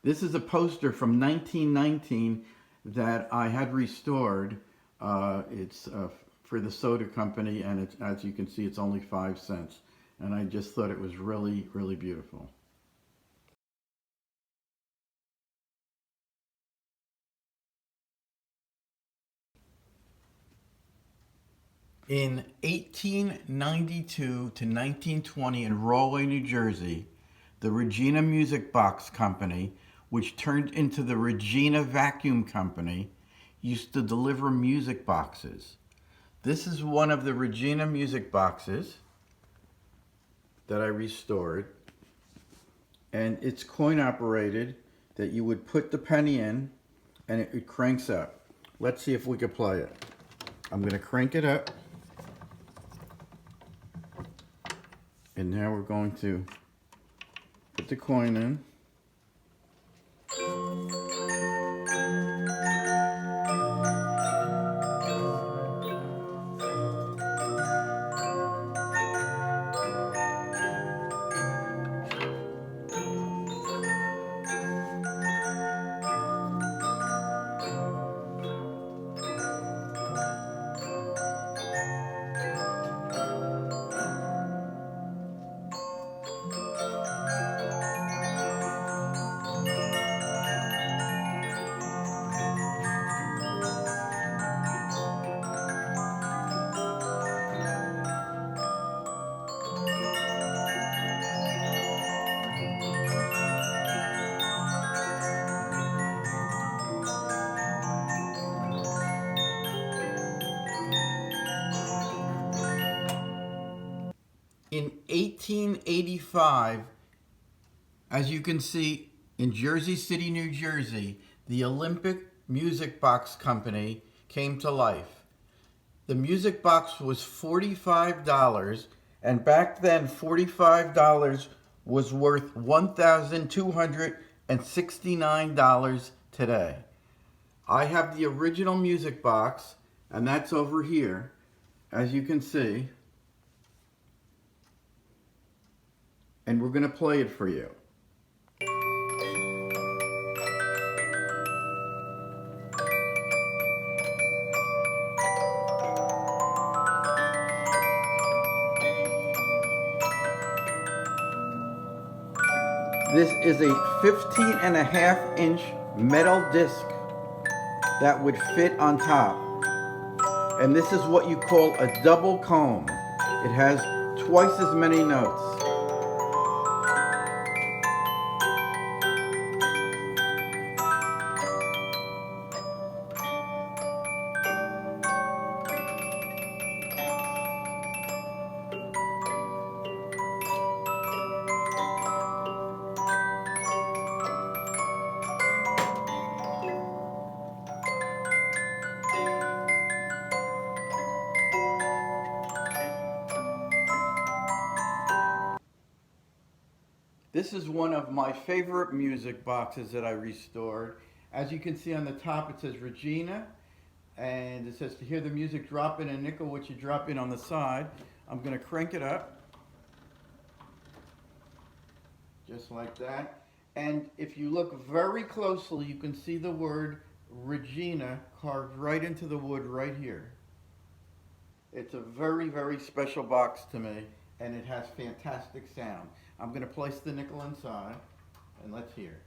This is a poster from 1919 that I had restored. It's for the soda company, and it's, as you can see, it's only 5 cents. And I just thought it was really, really beautiful. In 1892 to 1920 in Rahway, New Jersey, the Regina Music Box Company, which turned into the Regina Vacuum Company, used to deliver music boxes. This is one of the Regina music boxes that I restored, and it's coin operated, that you would put the penny in and it cranks up. Let's see if we can play it. I'm going to crank it up. And now we're going to put the coin in. In 1885, as you can see, in Jersey City, New Jersey, the Olympic Music Box Company came to life. The music box was $45, and back then $45 was worth $1,269 today. I have the original music box, and that's over here, as you can see. And we're going to play it for you. This is a 15.5-inch metal disc that would fit on top. And this is what you call a double comb. It has twice as many notes. This is one of my favorite music boxes that I restored. As you can see on the top, it says Regina, and it says to hear the music drop in a nickel, which you drop in on the side. I'm going to crank it up, just like that. And if you look very closely, you can see the word Regina carved right into the wood right here. It's a very, very special box to me, and it has fantastic sound. I'm going to place the nickel inside, and let's hear.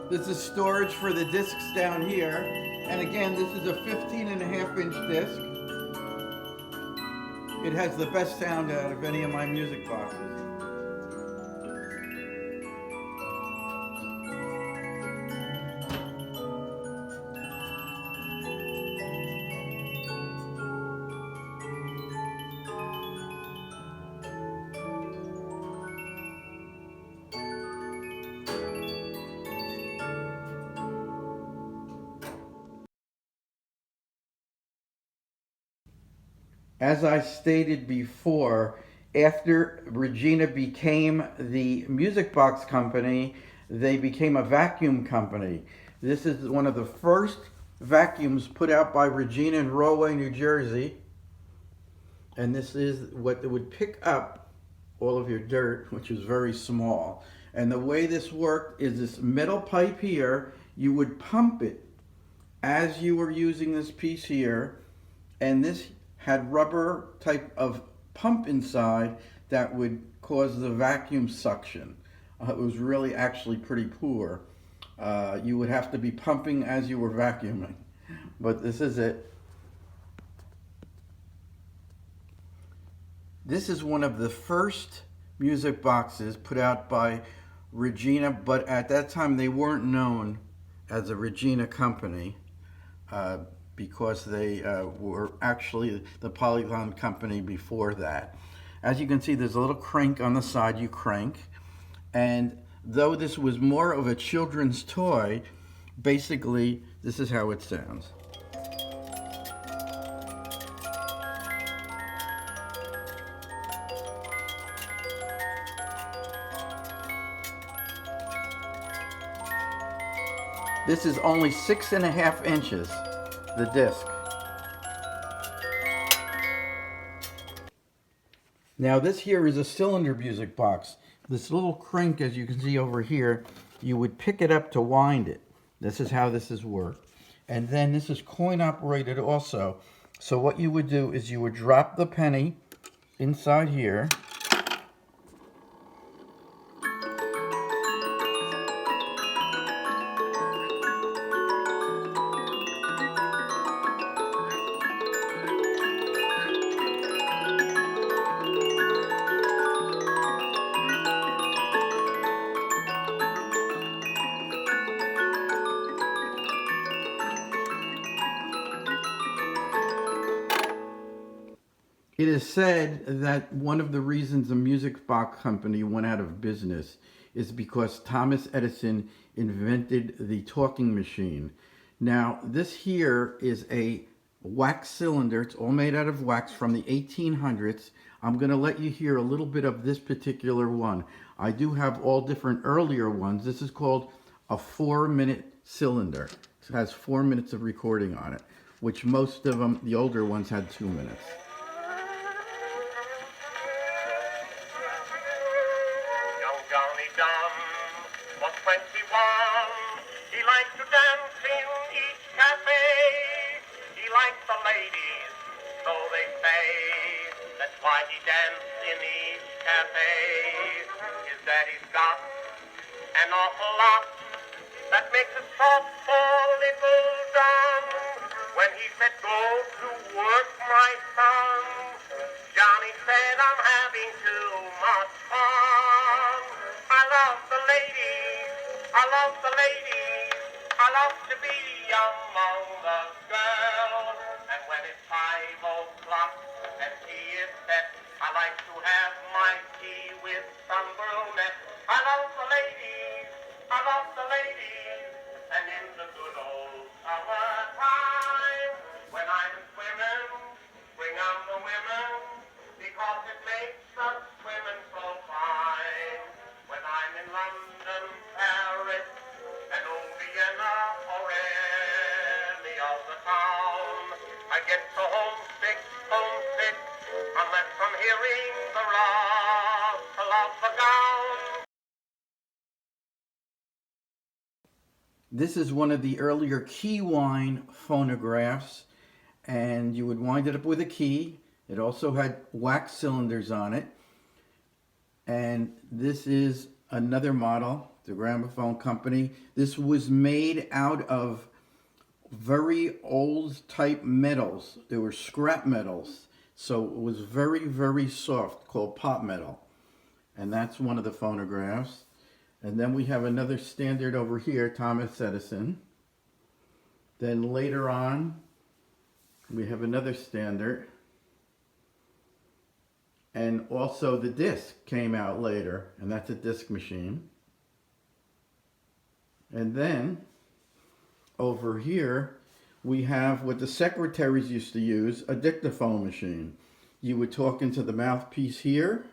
This is storage for the discs down here. And again, this is a 15.5-inch disc. It has the best sound out of any of my music boxes. As I stated before, after Regina became the music box company, they became a vacuum company. This is one of the first vacuums put out by Regina in Rahway, New Jersey. And this is what it would pick up all of your dirt, which is very small. And the way this worked is this metal pipe here, you would pump it as you were using this piece here, and this had rubber type of pump inside that would cause the vacuum suction. It was really actually pretty poor. You would have to be pumping as you were vacuuming. But this is it. This is one of the first music boxes put out by Regina, but at that time they weren't known as a Regina company. Because they were actually the Polygon company before that. As you can see, there's a little crank on the side you crank. And though this was more of a children's toy, basically this is how it sounds. This is only 6.5 inches, the disc. Now this here is a cylinder music box. This little crank, as you can see over here, you would pick it up to wind it. This is how this is worked. And then this is coin operated also. So what you would do is you would drop the penny inside here. It is said that one of the reasons the music box company went out of business is because Thomas Edison invented the talking machine. Now, this here is a wax cylinder. It's all made out of wax from the 1800s. I'm going to let you hear a little bit of this particular one. I do have all different earlier ones. This is called a 4-minute cylinder. It has 4 minutes of recording on it, which most of them, the older ones, had 2 minutes. Johnny Dunn was 21. He liked to dance in each cafe. He liked the ladies, so they say. That's why he danced in each cafe. His daddy's got an awful lot that makes it soft for little John. When he said, "Go to work, my son," Johnny said, "I'm having too much fun. I love the ladies, I love the ladies, I love to be among the girls. And when it's 5 o'clock and tea is set, I like to have my tea with some brunette. I love the ladies, I love the ladies, and in the good old summertime, when I'm swimming, bring on the women, because it makes us swimming so fine. When I'm in London, Paris, and Vienna, or any other town, I get so homesick, homesick, unless I'm hearing the rustle of the gown. This is one of the earlier key wine phonographs, and you would wind it up with a key. It also had wax cylinders on it. And this is another model, the Gramophone Company. This was made out of very old type metals. They were scrap metals. So it was very, very soft, called pot metal. And that's one of the phonographs. And then we have another standard over here, Thomas Edison. Then later on, we have another standard. And also the disc came out later, and that's a disc machine. And then over here, we have what the secretaries used to use, a dictaphone machine. You would talk into the mouthpiece here,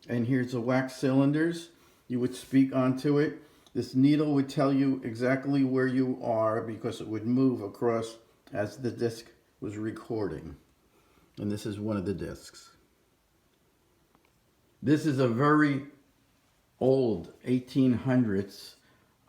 and here's the wax cylinders. You would speak onto it. This needle would tell you exactly where you are because it would move across as the disc was recording. And this is one of the discs. This is a very old 1800s,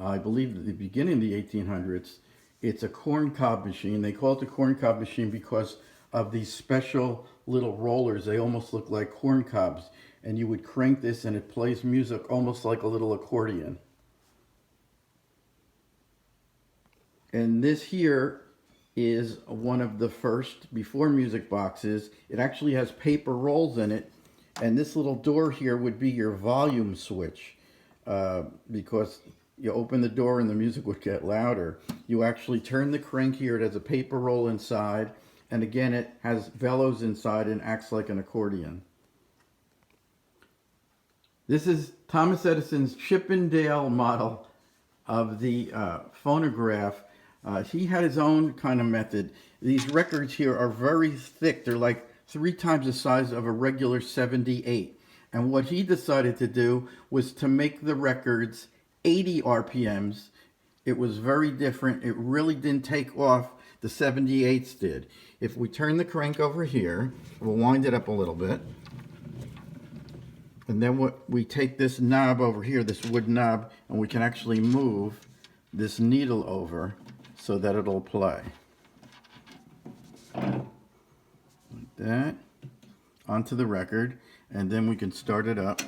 I believe at the beginning of the 1800s. It's a corn cob machine. They call it the corn cob machine because of these special little rollers. They almost look like corn cobs. And you would crank this and it plays music almost like a little accordion. And this here is one of the first before music boxes. It actually has paper rolls in it. And this little door here would be your volume switch because you open the door and the music would get louder. You actually turn the crank here. It has a paper roll inside. And again, it has bellows inside and acts like an accordion. This is Thomas Edison's Chippendale model of the phonograph. He had his own kind of method. These records here are very thick. They're like 3 times the size of a regular 78. And what he decided to do was to make the records 80 RPMs. It was very different. It really didn't take off. The 78s did. If we turn the crank over here, we'll wind it up a little bit. And then we take this knob over here, this wood knob, and we can actually move this needle over so that it'll play. Like that. Onto the record. And then we can start it up.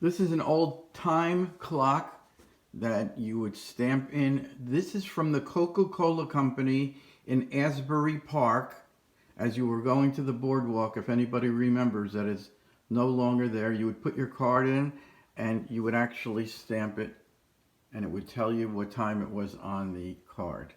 This is an old time clock that you would stamp in. This is from the Coca-Cola Company in Asbury Park. As you were going to the boardwalk, if anybody remembers, that is no longer there. You would put your card in and you would actually stamp it and it would tell you what time it was on the card.